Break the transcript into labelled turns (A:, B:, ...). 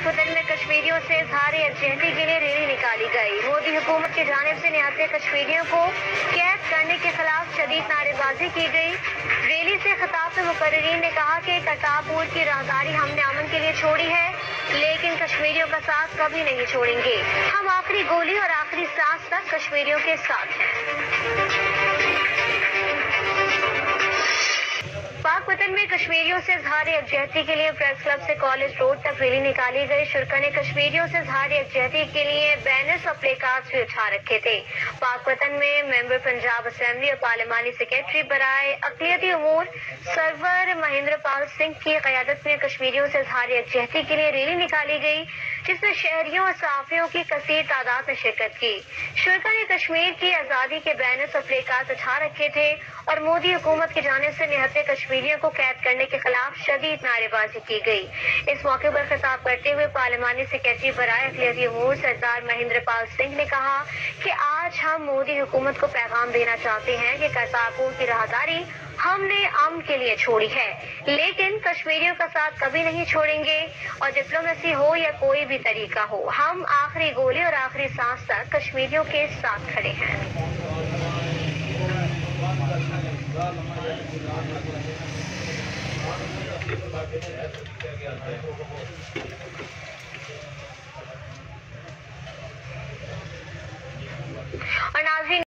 A: पाकपतन में कश्मीरियों से इज़हार यकजहती के लिए रैली निकाली गई। मोदी हुकूमत की जानिब से निहत्ते कश्मीरियों को कैद करने के खिलाफ शदीद नारेबाजी की गई। रैली से खिताब में मुकर्रिरीन ने कहा कि करतारपुर की राहदारी हमने अमन के लिए छोड़ी है, लेकिन कश्मीरियों का साथ कभी नहीं छोड़ेंगे। हम आखिरी गोली और आखिरी सांस तक कश्मीरियों के साथ हैं। पाकपतन में कश्मीरियों से इज़हार यकजहती के लिए प्रेस क्लब से कॉलेज रोड तक रैली निकाली गई। शुरा ने कश्मीरियों से इज़हार यकजहती के लिए बैनर्स और प्लेकार्ड्स भी उठा रखे थे। पाकपतन में मेंबर पंजाब असेंबली और पार्लिमानी सेक्रेटरी बराए अक़लियती उमूर सरवर महेंद्र पाल सिंह की क़यादत में कश्मीरियों से इज़हार यकजहती के लिए रैली निकाली गई, जिसमें शहरियों और सहाफ़ियों की कसीर तादाद में शिरकत की। शुरा ने कश्मीर की आज़ादी के बैनर्स और प्लेकार्ड्स उठा रखे थे और मोदी हुकूमत की जानिब से निहत्ते कश्मीरियों को कैद करने के खिलाफ शदीद नारेबाजी की गई। इस मौके पर खिताब करते हुए पार्लिमानी सेक्रेटरी बराए अक़लियती उमूर सरदार महेंद्र पाल सिंह ने कहा कि आज हम मोदी हुकूमत को पैगाम देना चाहते हैं कि करतारपुर की राहदारी हमने अमन के लिए छोड़ी है, लेकिन कश्मीरियों का साथ कभी नहीं छोड़ेंगे। और डिप्लोमेसी हो या कोई भी तरीका हो, हम आखिरी गोली और आखिरी सांस तक कश्मीरियों के साथ खड़े हैं।